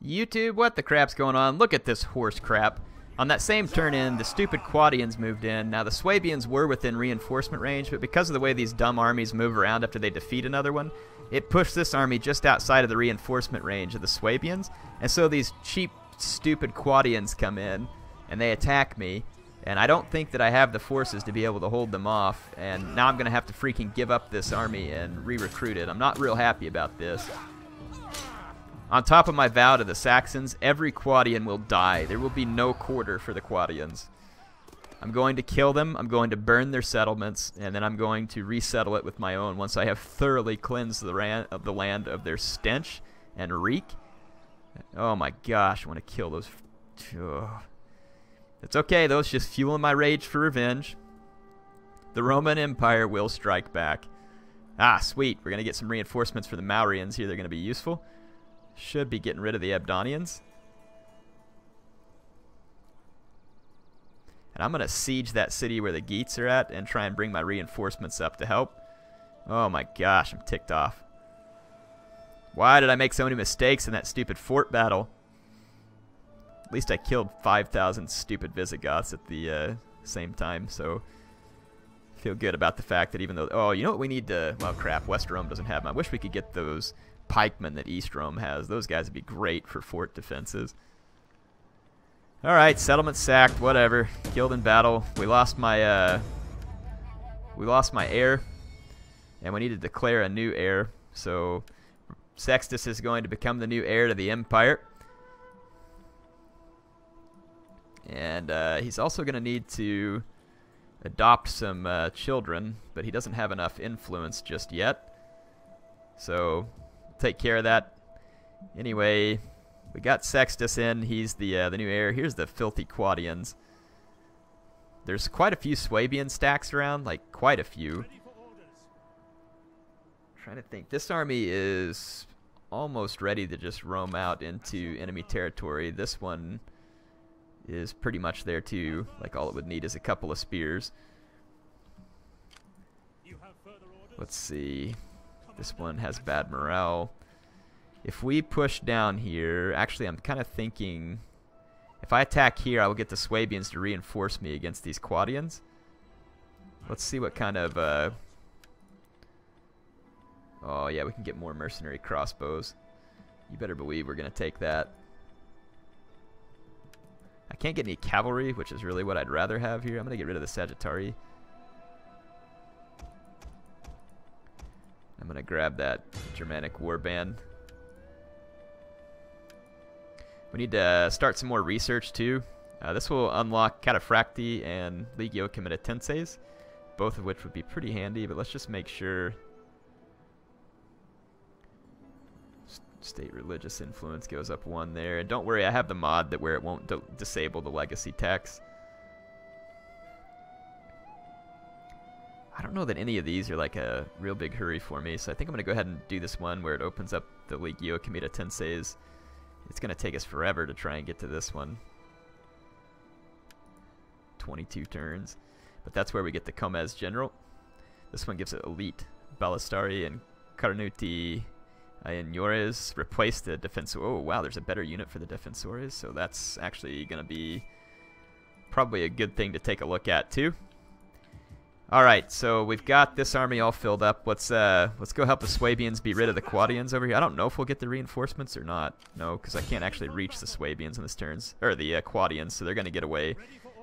YouTube, what the crap's going on? Look at this horse crap. On that same turn-in, the stupid Quadians moved in. Now, the Swabians were within reinforcement range, but because of the way these dumb armies move around after they defeat another one, it pushed this army just outside of the reinforcement range of the Swabians. And so these cheap, stupid Quadians come in, and they attack me. And I don't think that I have the forces to be able to hold them off. And now I'm going to have to freaking give up this army and re-recruit it. I'm not real happy about this. On top of my vow to the Saxons, every Quadian will die. There will be no quarter for the Quadians. I'm going to kill them, I'm going to burn their settlements, and then I'm going to resettle it with my own once I have thoroughly cleansed the land of their stench and reek. Oh my gosh, I want to kill those. Ugh. It's okay, though. It's just fueling my rage for revenge. The Roman Empire will strike back. Ah, sweet. We're going to get some reinforcements for the Maurians here. They're going to be useful. Should be getting rid of the Abdonians. And I'm going to siege that city where the Geats are at and try and bring my reinforcements up to help. Oh my gosh, I'm ticked off. Why did I make so many mistakes in that stupid fort battle? At least I killed 5,000 stupid Visigoths at the same time, so I feel good about the fact that even though... Oh, you know what we need to... Well, crap, West Rome doesn't have them. I wish we could get those pikemen that East Rome has. Those guys would be great for fort defenses. Alright, settlement sacked, whatever. Killed in battle. We lost my heir. And we need to declare a new heir. So Sextus is going to become the new heir to the empire. And he's also going to need to adopt some children, but he doesn't have enough influence just yet. So take care of that. Anyway, we got Sextus in. He's the new heir. Here's the filthy Quadians. There's quite a few Swabian stacks around, like quite a few. Trying to think. This army is almost ready to just roam out into enemy territory. This one is pretty much there too. Like all it would need is a couple of spears. Let's see. This one has bad morale. If we push down here, actually I'm kind of thinking if I attack here I will get the Swabians to reinforce me against these Quadians. Let's see what kind of oh yeah, we can get more mercenary crossbows. You better believe we're gonna take that. I can't get any cavalry, which is really what I'd rather have here. I'm gonna get rid of the Sagittari. I'm gonna grab that Germanic warband. We need to start some more research too. This will unlock Cataphracti and Legio Comitatenses, both of which would be pretty handy, but let's just make sure state religious influence goes up 1 there. And don't worry, I have the mod that where it won't disable the legacy tax. I don't know that any of these are like a real big hurry for me, so I think I'm going to go ahead and do this one where it opens up the Legio Comitatenses. It's going to take us forever to try and get to this one. 22 turns. But that's where we get the Comes General. This one gives it elite. Ballistari and Carnuti Ignores replace the Defensor. Oh wow, there's a better unit for the Defensores, so that's actually going to be probably a good thing to take a look at too. Alright, so we've got this army all filled up. Let's go help the Swabians be rid of the Quadians over here. I don't know if we'll get the reinforcements or not. No, because I can't actually reach the Swabians in this turns, or the Quadians, so they're going to get away.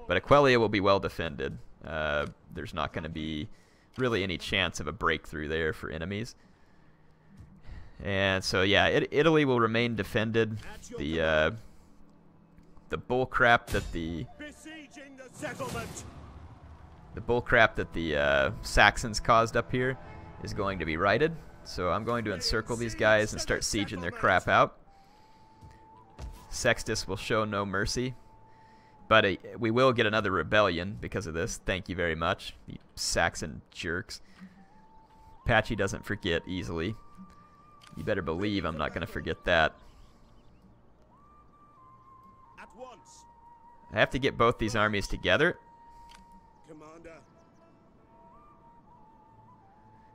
But Aquileia will be well defended. There's not going to be really any chance of a breakthrough there for enemies. And so yeah, Italy will remain defended. The bullcrap that the Saxons caused up here is going to be righted. So I'm going to encircle these guys and start sieging their crap out. Sextus will show no mercy. But we will get another rebellion because of this. Thank you very much, you Saxon jerks. Patchy doesn't forget easily. You better believe I'm not going to forget that. I have to get both these armies together. Commander.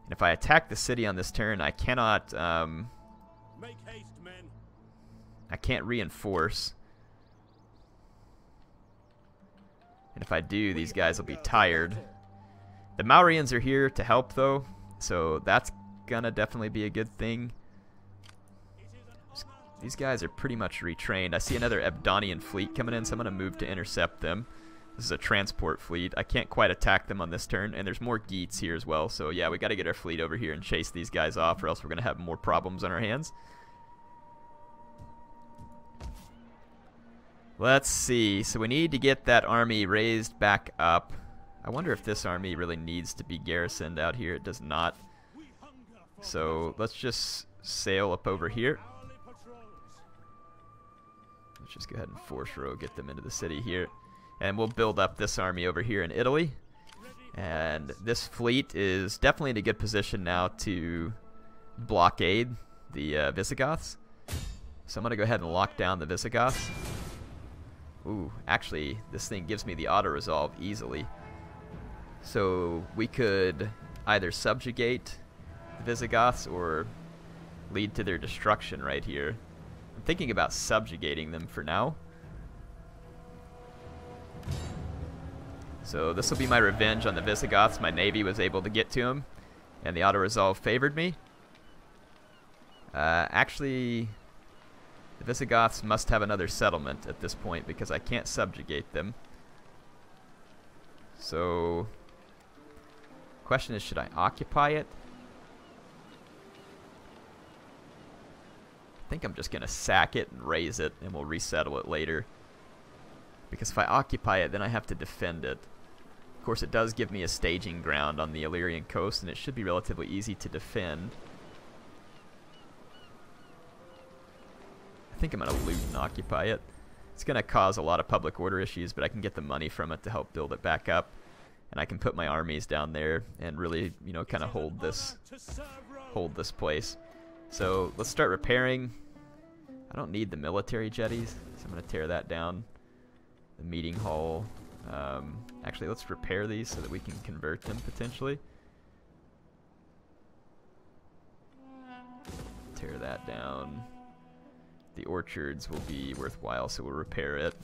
And if I attack the city on this turn, I cannot... Make haste, men. I can't reinforce. And if I do, these guys will be tired. The Maurians are here to help, though, so that's gonna definitely be a good thing. These guys are pretty much retrained. I see another Ebdonian fleet coming in, so I'm gonna move to intercept them. This is a transport fleet. I can't quite attack them on this turn, and there's more Geats here as well, so yeah, we gotta get our fleet over here and chase these guys off, or else we're gonna have more problems on our hands. Let's see. So we need to get that army raised back up. I wonder if this army really needs to be garrisoned out here. It does not. So let's just sail up over here. Let's just go ahead and force row, get them into the city here. And we'll build up this army over here in Italy. And this fleet is definitely in a good position now to blockade the Visigoths. So I'm going to go ahead and lock down the Visigoths. Ooh, actually, this thing gives me the auto-resolve easily. So we could either subjugate the Visigoths or lead to their destruction right here. I'm thinking about subjugating them for now. So this will be my revenge on the Visigoths. My navy was able to get to them, and the auto-resolve favored me. Actually, the Visigoths must have another settlement at this point because I can't subjugate them. So, question is, should I occupy it? I think I'm just going to sack it and raise it, and we'll resettle it later. Because if I occupy it, then I have to defend it. Of course, it does give me a staging ground on the Illyrian coast, and it should be relatively easy to defend. I think I'm going to loot and occupy it. It's going to cause a lot of public order issues, but I can get the money from it to help build it back up. And I can put my armies down there and really, you know, kind of hold this place. So let's start repairing. I don't need the military jetties, so I'm going to tear that down. The meeting hall. Actually, let's repair these so that we can convert them potentially. Tear that down. The orchards will be worthwhile, so we'll repair it.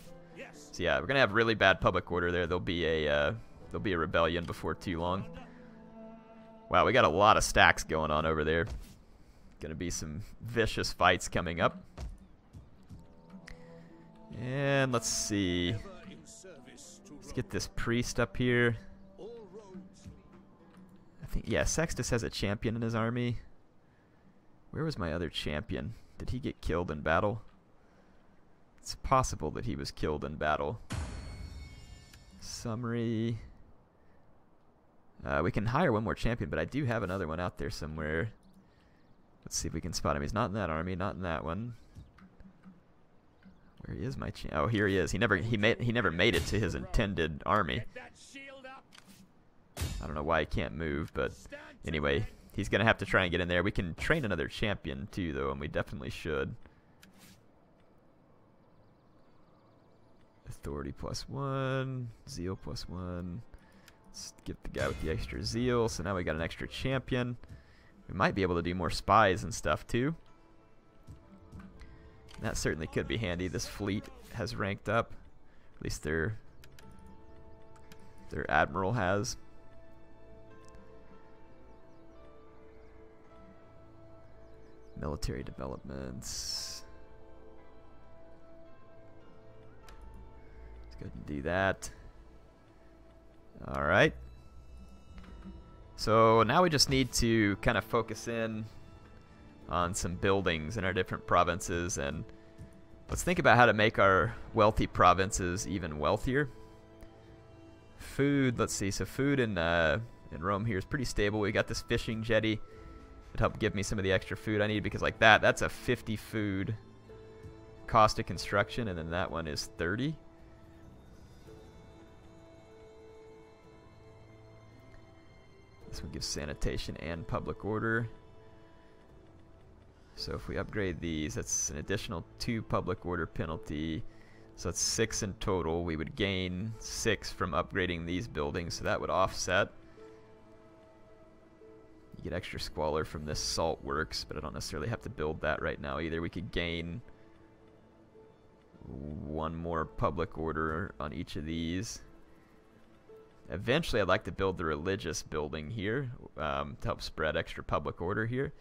So yeah, we're gonna have really bad public order there. There'll be a rebellion before too long. Wow, we got a lot of stacks going on over there. Gonna be some vicious fights coming up. And let's see. Let's get this priest up here. I think, yeah, Sextus has a champion in his army. Where was my other champion? Did he get killed in battle? It's possible that he was killed in battle. Summary. We can hire one more champion, but I do have another one out there somewhere. Let's see if we can spot him. He's not in that army, not in that one. Where is my champion? Oh, here he is. He never made it to his intended army. I don't know why he can't move, but anyway, he's gonna have to try and get in there. We can train another champion too, though, and we definitely should. Authority +1, zeal +1. Let's get the guy with the extra zeal. So now we got an extra champion. We might be able to do more spies and stuff too. And that certainly could be handy. This fleet has ranked up. At least their admiral has. Military developments. Let's go ahead and do that. Alright. So now we just need to kind of focus in on some buildings in our different provinces, and let's think about how to make our wealthy provinces even wealthier. Food, let's see. So food in Rome here is pretty stable. We got this fishing jetty. It helped give me some of the extra food I need, because like that's a 50 food cost of construction, and then that one is 30. This one gives sanitation and public order. So if we upgrade these, that's an additional 2 public order penalty. So that's 6 in total. We would gain 6 from upgrading these buildings, so that would offset. You get extra squalor from this salt works, but I don't necessarily have to build that right now either. We could gain one more public order on each of these. Eventually, I'd like to build the religious building here to help spread extra public order here.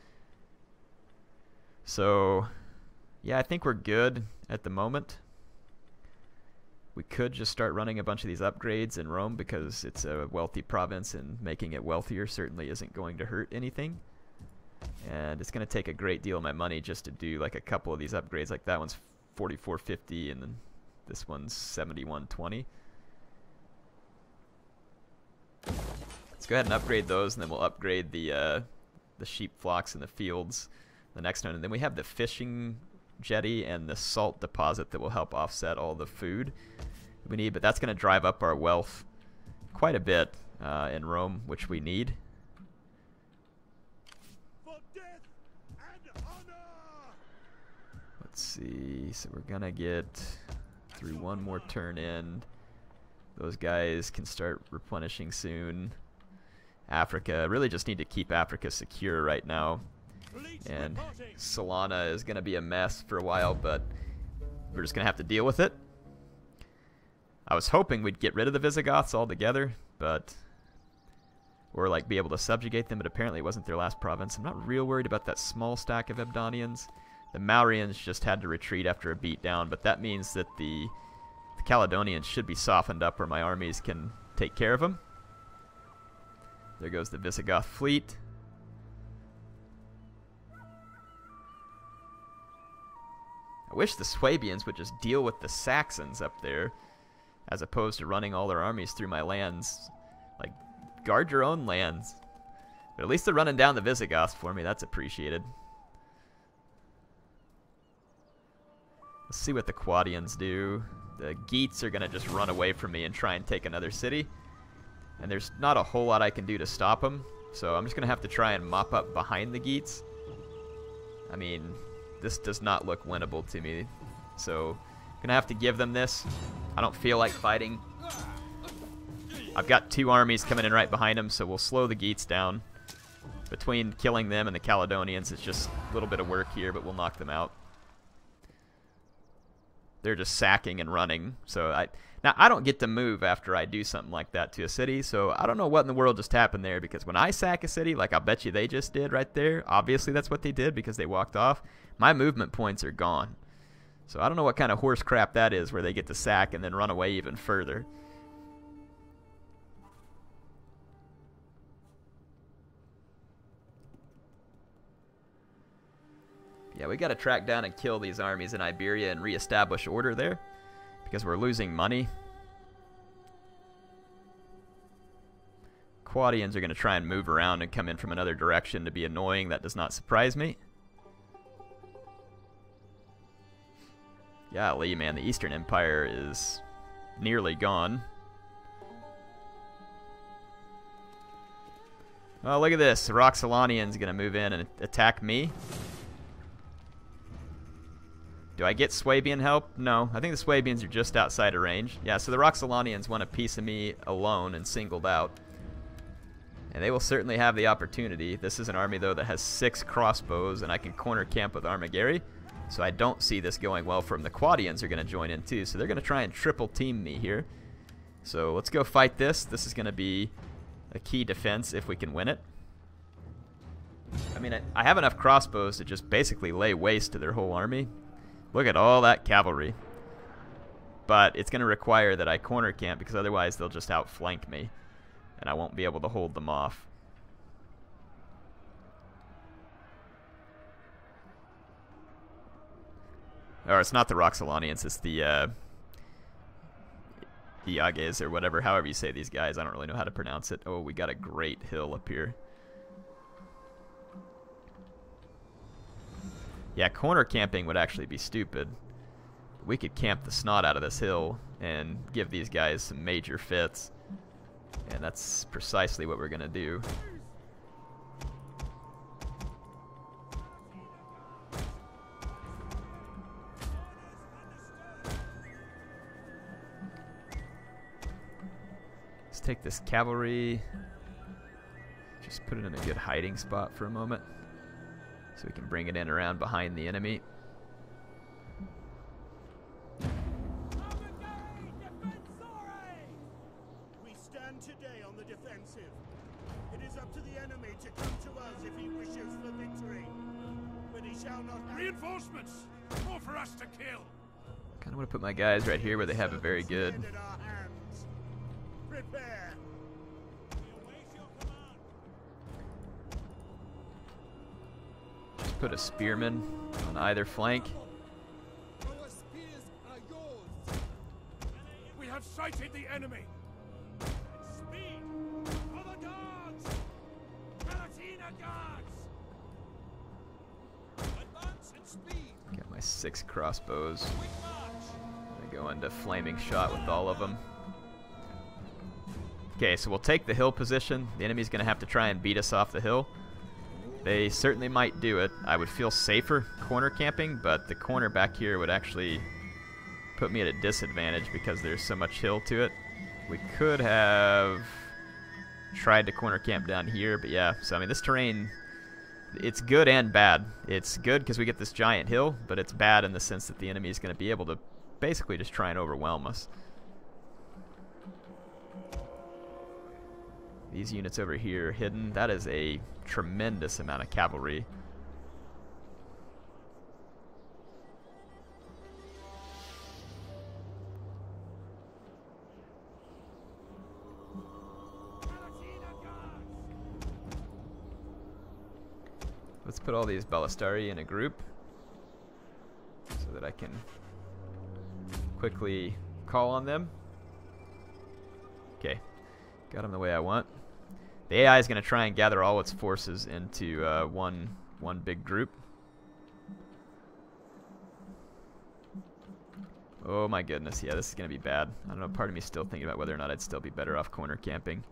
So, yeah, I think we're good at the moment. We could just start running a bunch of these upgrades in Rome because it's a wealthy province, and making it wealthier certainly isn't going to hurt anything. And it's going to take a great deal of my money just to do like a couple of these upgrades. Like that one's 4450 and then this one's 7120. Let's go ahead and upgrade those, and then we'll upgrade the sheep flocks in the fields the next one. And then we have the fishing jetty and the salt deposit that will help offset all the food we need, but that's going to drive up our wealth quite a bit in Rome, which we need. Let's see, so we're going to get through one more turn in. Those guys can start replenishing soon. Africa, really just need to keep Africa secure right now. And Solana is going to be a mess for a while, but we're just going to have to deal with it. I was hoping we'd get rid of the Visigoths altogether, but or like be able to subjugate them, but apparently it wasn't their last province. I'm not real worried about that small stack of Abdonians. The Maurians just had to retreat after a beatdown, but that means that the Caledonians should be softened up where my armies can take care of them. There goes the Visigoth fleet. I wish the Swabians would just deal with the Saxons up there, as opposed to running all their armies through my lands. Like, guard your own lands. But at least they're running down the Visigoths for me. That's appreciated. Let's see what the Quadians do. The Geats are going to just run away from me and try and take another city. And there's not a whole lot I can do to stop them. So I'm just going to have to try and mop up behind the Geats. I mean, this does not look winnable to me. So I'm going to have to give them this. I don't feel like fighting. I've got two armies coming in right behind them, so we'll slow the Geats down. Between killing them and the Caledonians, it's just a little bit of work here, but we'll knock them out. They're just sacking and running. So now I don't get to move after I do something like that to a city, so I don't know what in the world just happened there, because when I sack a city, like I'll bet you they just did right there, obviously that's what they did because they walked off, my movement points are gone. So I don't know what kind of horse crap that is where they get to sack and then run away even further. Yeah, we got to track down and kill these armies in Iberia and reestablish order there, because we're losing money. Quadians are going to try and move around and come in from another direction to be annoying. That does not surprise me. Golly, man, the Eastern Empire is nearly gone. Oh, look at this. The Roxolanians going to move in and attack me. Do I get Swabian help? No. I think the Swabians are just outside of range. Yeah, so the Roxolanians want a piece of me alone and singled out. And they will certainly have the opportunity. This is an army, though, that has 6 crossbows, and I can corner camp with Armageri. So I don't see this going well for them. The Quadians are going to join in, too. So they're going to try and triple team me here. So let's go fight this. This is going to be a key defense if we can win it. I mean, I have enough crossbows to just basically lay waste to their whole army. Look at all that cavalry. But it's going to require that I corner camp, because otherwise they'll just outflank me, and I won't be able to hold them off. Or it's not the Roxolanians, it's the Iages or whatever, however you say these guys. I don't really know how to pronounce it. Oh, we got a great hill up here. Yeah, corner camping would actually be stupid. We could camp the snot out of this hill and give these guys some major fits. And that's precisely what we're going to do. Let's take this cavalry. Just put it in a good hiding spot for a moment, so we can bring it in around behind the enemy. up to the enemy to come to us if he wishes for victory. But he shall not. Reinforcements! More for us to kill! Kind of want to put my guys right here where they have a very good. Prepare! Just put a spearman on either flank. Our spears are yours. We have sighted the enemy. Speed for the guards! Palatina guards! Advance and speed! Got my 6 crossbows. I'm gonna go into flaming shot with all of them. Okay, so we'll take the hill position. The enemy's gonna have to try and beat us off the hill. They certainly might do it. I would feel safer corner camping, but the corner back here would actually put me at a disadvantage because there's so much hill to it. We could have tried to corner camp down here, but yeah, so I mean this terrain, it's good and bad. It's good because we get this giant hill, but it's bad in the sense that the enemy is going to be able to basically just try and overwhelm us. These units over here hidden, that is a tremendous amount of cavalry. Let's put all these Ballistari in a group so that I can quickly call on them. Okay, got them the way I want. The AI is going to try and gather all its forces into one big group. Oh my goodness, yeah, this is going to be bad. I don't know, part of me is still thinking about whether or not I'd still be better off corner camping.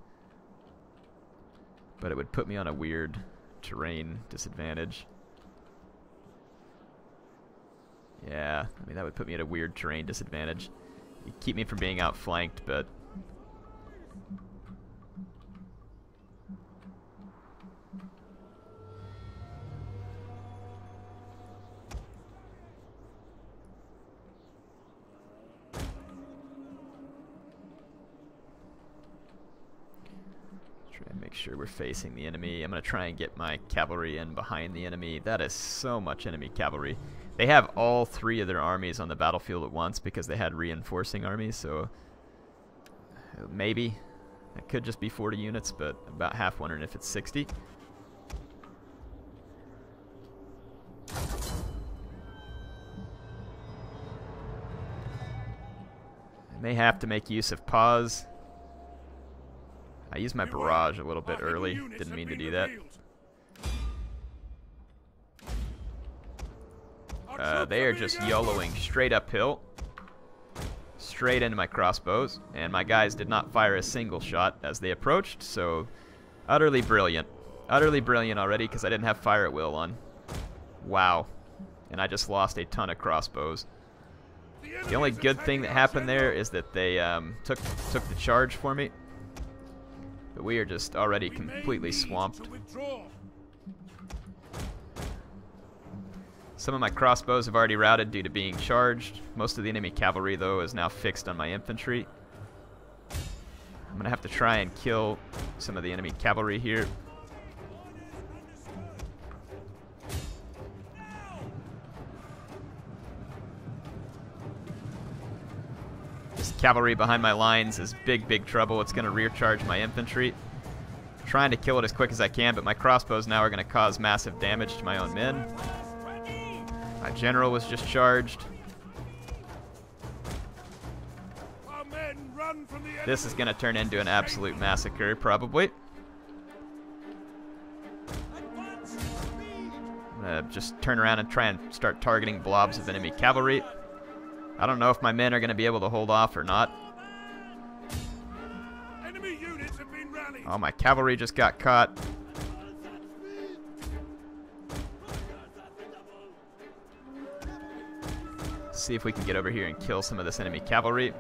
But it would put me on a weird terrain disadvantage. Yeah, I mean that would put me at a weird terrain disadvantage. It'd keep me from being outflanked, but try and make sure we're facing the enemy. I'm going to try and get my cavalry in behind the enemy. That is so much enemy cavalry. They have all 3 of their armies on the battlefield at once because they had reinforcing armies, so maybe it could just be 40 units, but about half wondering if it's 60. I may have to make use of pause. I used my barrage a little bit early. Didn't mean to do that. They are just YOLOing straight uphill, straight into my crossbows, and my guys did not fire a single shot as they approached, so utterly brilliant. Utterly brilliant already because I didn't have fire at will on. Wow. And I just lost a ton of crossbows. The only good thing that happened there is that they took the charge for me. But we are just already completely swamped. Some of my crossbows have already routed due to being charged. Most of the enemy cavalry, though, is now fixed on my infantry. I'm going to have to try and kill some of the enemy cavalry here. This cavalry behind my lines is big trouble. It's going to rear charge my infantry. I'm trying to kill it as quick as I can, but my crossbows now are going to cause massive damage to my own men. My general was just charged. This is going to turn into an absolute massacre, probably. I'm going to just turn around and try and start targeting blobs of enemy cavalry. I don't know if my men are going to be able to hold off or not. Oh, my cavalry just got caught. See if we can get over here and kill some of this enemy cavalry.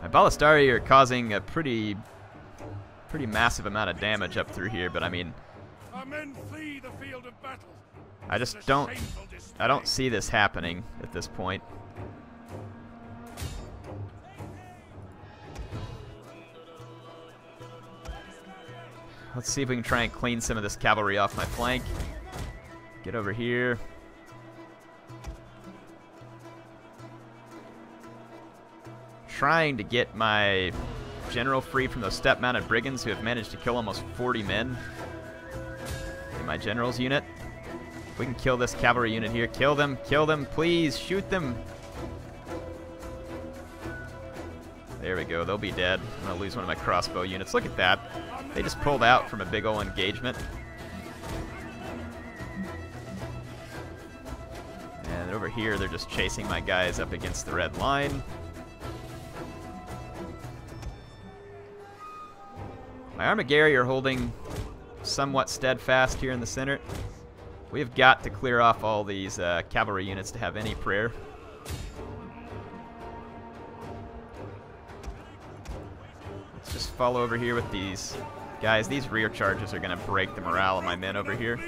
My Ballistari are causing a pretty massive amount of damage up through here, but I mean, I just don't see this happening at this point. Let's see if we can try and clean some of this cavalry off my flank. Get over here. Trying to get my general free from those step-mounted brigands who have managed to kill almost 40 men in my general's unit. We can kill this cavalry unit here. Kill them, please, shoot them. There we go, they'll be dead. I'm gonna lose one of my crossbow units. Look at that. They just pulled out from a big ol' engagement. And over here, they're just chasing my guys up against the red line. My Armigeri are holding somewhat steadfast here in the center. We've got to clear off all these cavalry units to have any prayer. Let's just follow over here with these guys. These rear charges are going to break the morale of my men over here.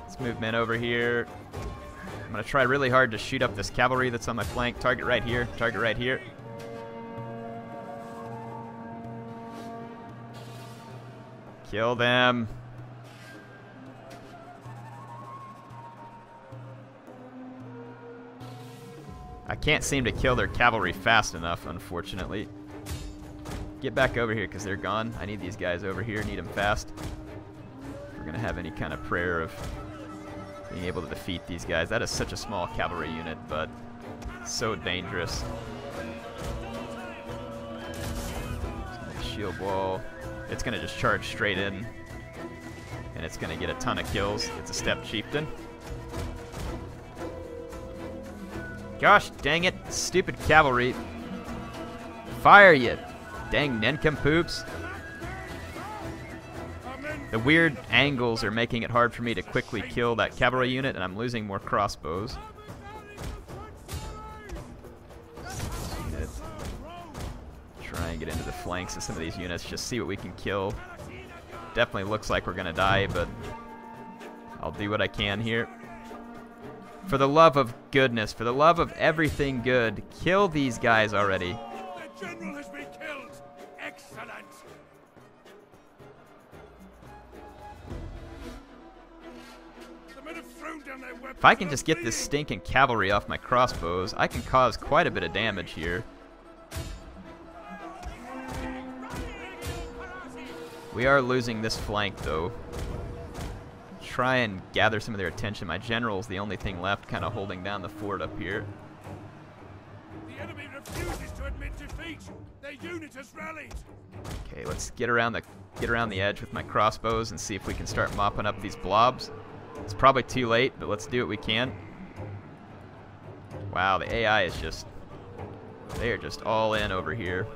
Let's move men over here. I'm going to try really hard to shoot up this cavalry that's on my flank. Target right here. Target right here. Kill them. I can't seem to kill their cavalry fast enough, unfortunately. Get back over here because they're gone. I need these guys over here. Need them fast. If we're going to have any kind of prayer of being able to defeat these guys. That is such a small cavalry unit, but so dangerous. Shield wall. It's going to just charge straight in, and it's going to get a ton of kills. It's a step chieftain. Gosh dang it, stupid cavalry. Fire, you dang nincompoops. The weird angles are making it hard for me to quickly kill that cavalry unit, and I'm losing more crossbows. Try and get into the flanks of some of these units, just see what we can kill. Definitely looks like we're gonna die, but I'll do what I can here. For the love of goodness, for the love of everything good, kill these guys already. The general has been killed. Excellent. The men have thrown down their weapons. If I can just get this stinking cavalry off my crossbows, I can cause quite a bit of damage here. We are losing this flank, though. Try and gather some of their attention. My general's the only thing left, kind of holding down the fort up here. The enemy refuses to admit defeat. Their unit has rallied. Okay, let's get around the edge with my crossbows and see if we can start mopping up these blobs. It's probably too late, but let's do what we can. Wow, the AI is just... they are just all in over here.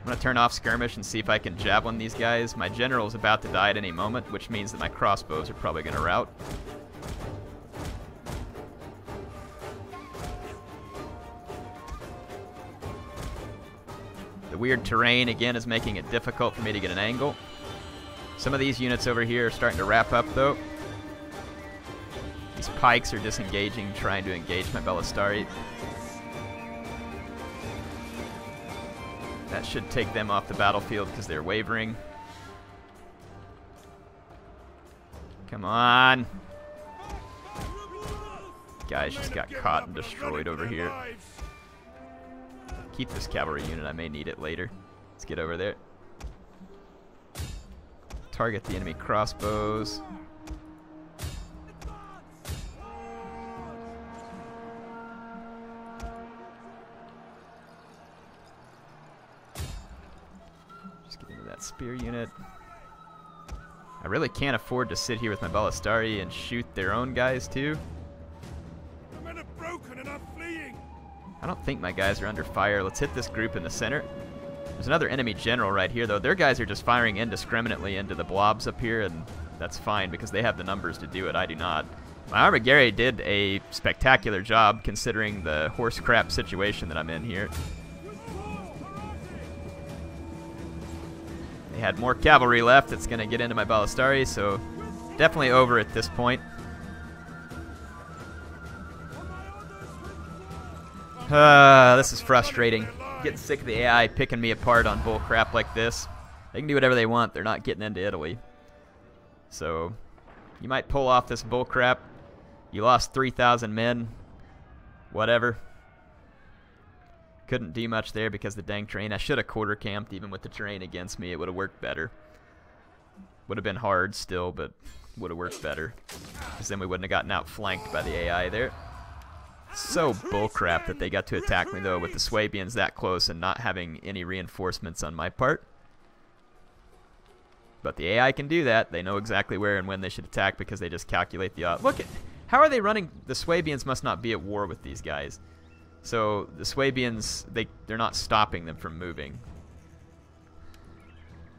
I'm going to turn off skirmish and see if I can javelin these guys. My general's about to die at any moment, which means that my crossbows are probably going to rout. The weird terrain, again, is making it difficult for me to get an angle. Some of these units over here are starting to wrap up, though. These pikes are disengaging, trying to engage my Ballistari. That should take them off the battlefield because they're wavering. Come on. Guys just got caught and destroyed over here. Keep this cavalry unit. I may need it later. Let's get over there. Target the enemy crossbows. Spear unit. I really can't afford to sit here with my Ballistari and shoot their own guys too. The men are broken and are fleeing. I don't think my guys are under fire. Let's hit this group in the center. There's another enemy general right here, though. Their guys are just firing indiscriminately into the blobs up here, and that's fine because they have the numbers to do it. I do not. My Armigeri did a spectacular job considering the horse crap situation that I'm in here. They had more cavalry left that's going to get into my Ballistari, so definitely over at this point. This is frustrating. Getting sick of the AI picking me apart on bull crap like this. They can do whatever they want. They're not getting into Italy. So, you might pull off this bull crap. You lost 3,000 men. Whatever. Couldn't do much there because the dang terrain. I should have quarter camped even with the terrain against me. It would have worked better. Would have been hard still, but would have worked better. Because then we wouldn't have gotten outflanked by the AI there. So bullcrap that they got to attack me though with the Swabians that close and not having any reinforcements on my part. But the AI can do that. They know exactly where and when they should attack because they just calculate the odds. Look at how are they running? The Swabians must not be at war with these guys. So the Swabians, they're not stopping them from moving.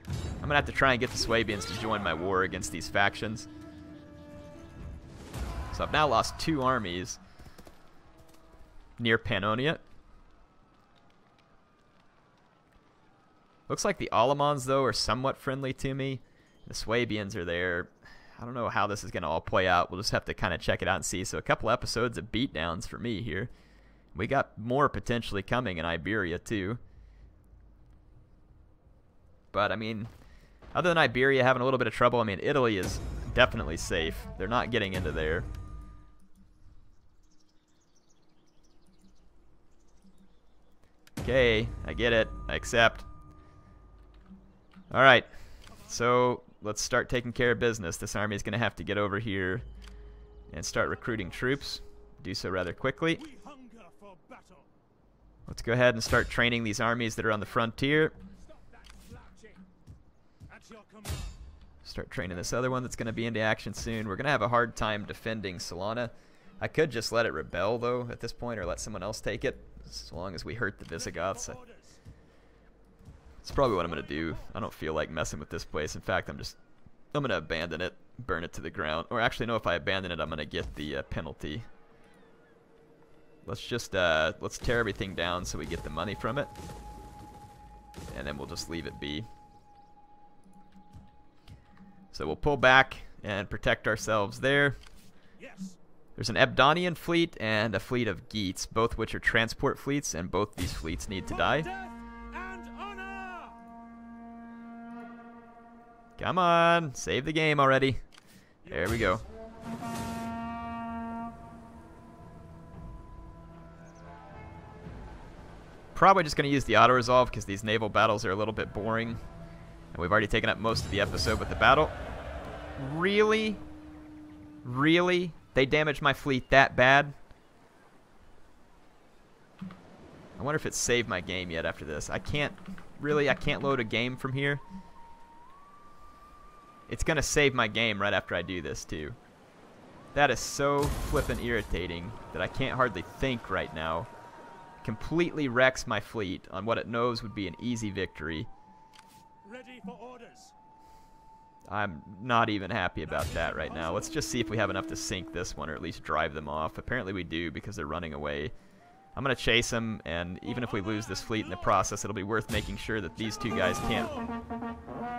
I'm gonna have to try and get the Swabians to join my war against these factions. So I've now lost 2 armies near Pannonia. Looks like the Alamans though are somewhat friendly to me. The Swabians are there. I don't know how this is gonna all play out. We'll just have to kind of check it out and see. So a couple episodes of beatdowns for me here. We got more potentially coming in Iberia too. But I mean, other than Iberia having a little bit of trouble, I mean Italy is definitely safe. They're not getting into there. Okay, I get it. I accept. Alright, so let's start taking care of business. This army is going to have to get over here and start recruiting troops. Do so rather quickly. Let's go ahead and start training these armies that are on the frontier. Start training this other one that's going to be into action soon. We're going to have a hard time defending Salona. I could just let it rebel, though, at this point, or let someone else take it, as long as we hurt the Visigoths. That's probably what I'm going to do. I don't feel like messing with this place. In fact, I'm going to abandon it, burn it to the ground. Or actually, no, if I abandon it, I'm going to get the penalty. Let's just, let's tear everything down so we get the money from it. And then we'll just leave it be. So we'll pull back and protect ourselves there. There's an Ebdonian fleet and a fleet of Geats, both which are transport fleets, and both these fleets need to die. Come on, save the game already. There we go. Probably just going to use the auto-resolve because these naval battles are a little bit boring. And we've already taken up most of the episode with the battle. Really? Really? They damaged my fleet that bad? I wonder if it saved my game yet after this. I can't load a game from here. It's going to save my game right after I do this too. That is so flippin' irritating that I can't hardly think right now. Completely wrecks my fleet on what it knows would be an easy victory. Ready for orders. I'm not even happy about that right now. Let's just see if we have enough to sink this one or at least drive them off. Apparently we do because they're running away. I'm going to chase them, and even if we lose this fleet in the process, it'll be worth making sure that these two guys can't...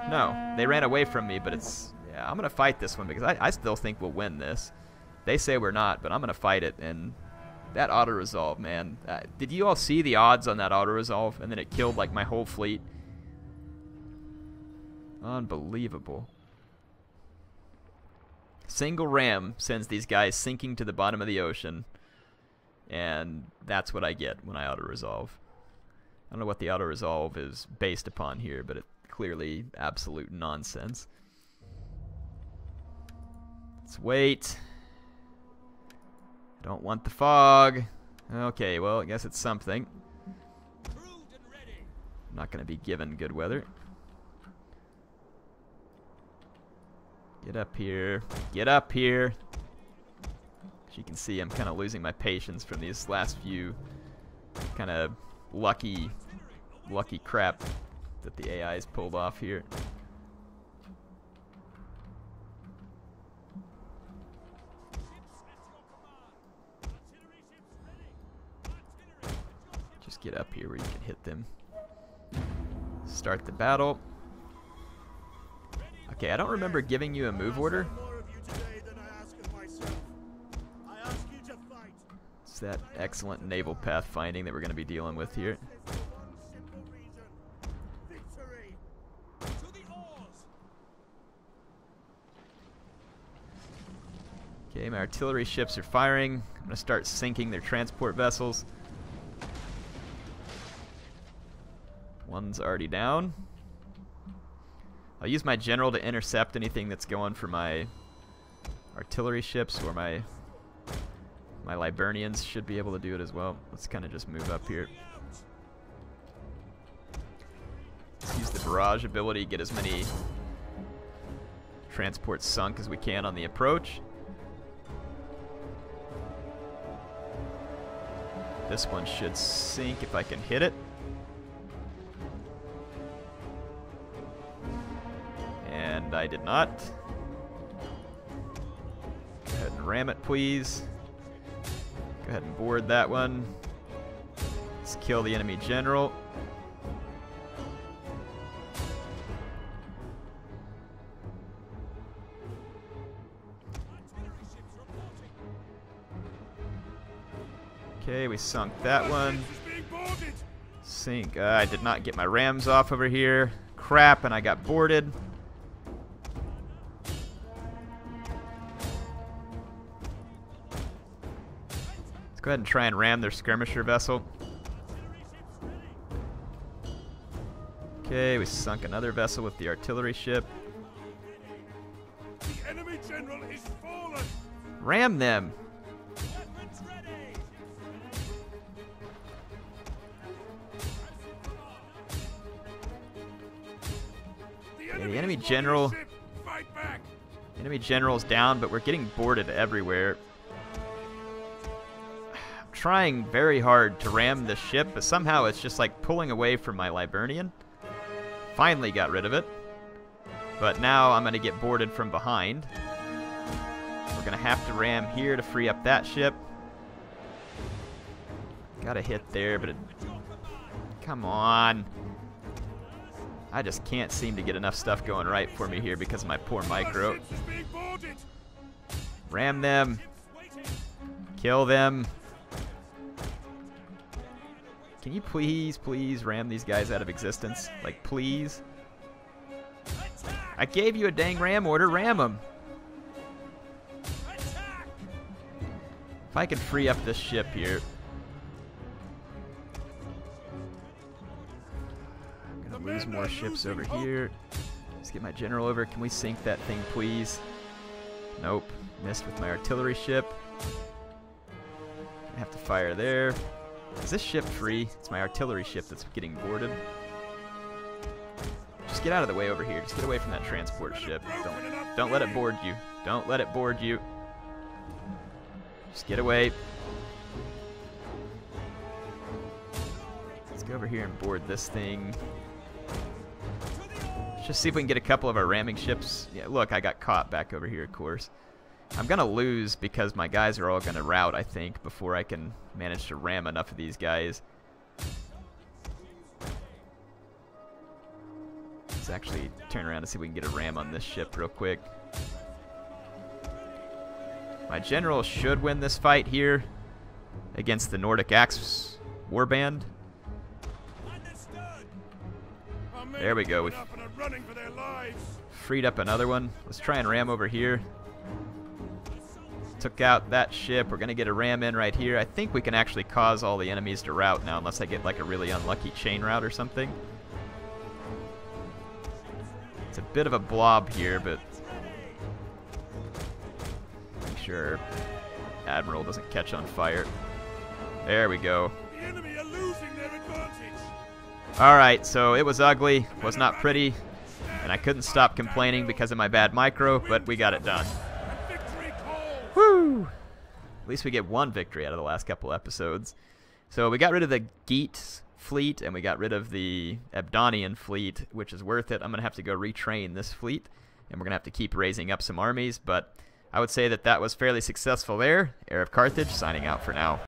No, they ran away from me, but it's... Yeah, I'm going to fight this one because I still think we'll win this. They say we're not, but I'm going to fight it, and... That auto-resolve, man. Did you all see the odds on that auto-resolve? And then it killed, like, my whole fleet. Unbelievable. Single ram sends these guys sinking to the bottom of the ocean. And that's what I get when I auto-resolve. I don't know what the auto-resolve is based upon here, but it's clearly absolute nonsense. Let's wait. Don't want the fog. Okay, well, I guess it's something. I'm not going to be given good weather. Get up here. Get up here. As you can see, I'm kind of losing my patience from these last few kind of lucky crap that the AI's pulled off here. Just get up here where you can hit them. Start the battle. Okay, I don't remember giving you a move order. It's that excellent naval pathfinding that we're going to be dealing with here. Okay, my artillery ships are firing. I'm going to start sinking their transport vessels. One's already down. I'll use my general to intercept anything that's going for my artillery ships, or my Liburnians should be able to do it as well. Let's kind of just move up here. Let's use the barrage ability, get as many transports sunk as we can on the approach. This one should sink if I can hit it. And I did not. Go ahead and ram it, please. Go ahead and board that one. Let's kill the enemy general. Okay, we sunk that one. Sink. I did not get my rams off over here. Crap, and I got boarded. Let's go ahead and try and ram their skirmisher vessel. Okay, we sunk another vessel with the artillery ship. The enemy general is fallen. Ram them! The enemy general. Fight back. The enemy general's down, but we're getting boarded everywhere. I'm trying very hard to ram the ship, but somehow it's just like pulling away from my Liburnian. Finally got rid of it. But now I'm going to get boarded from behind. We're going to have to ram here to free up that ship. Got a hit there, but it... Come on. I just can't seem to get enough stuff going right for me here because of my poor micro. Ram them. Kill them. Can you please ram these guys out of existence? Like, please? I gave you a dang ram order. Ram them. If I can free up this ship here. Lose more ships over here. Let's get my general over. Can we sink that thing, please? Nope. Missed with my artillery ship. I have to fire there. Is this ship free? It's my artillery ship that's getting boarded. Just get out of the way over here. Just get away from that transport ship. Don't let it board you. Don't let it board you. Just get away. Let's go over here and board this thing. Just see if we can get a couple of our ramming ships. Yeah, look, I got caught back over here, of course. I'm going to lose because my guys are all going to rout, I think, before I can manage to ram enough of these guys. Let's actually turn around and see if we can get a ram on this ship real quick. My general should win this fight here against the Nordic Axe warband. There we go. We freed up another one. Let's try and ram over here. Took out that ship. We're going to get a ram in right here. I think we can actually cause all the enemies to rout now, unless I get like a really unlucky chain rout or something. It's a bit of a blob here, but make sure Admiral doesn't catch on fire. There we go. The enemy are losing their advantage. Alright, so it was ugly, was not pretty, and I couldn't stop complaining because of my bad micro, but we got it done. Woo! At least we get one victory out of the last couple episodes. So we got rid of the Geet fleet, and we got rid of the Abdonian fleet, which is worth it. I'm going to have to go retrain this fleet, and we're going to have to keep raising up some armies, but I would say that that was fairly successful there. HeirofCarthage signing out for now.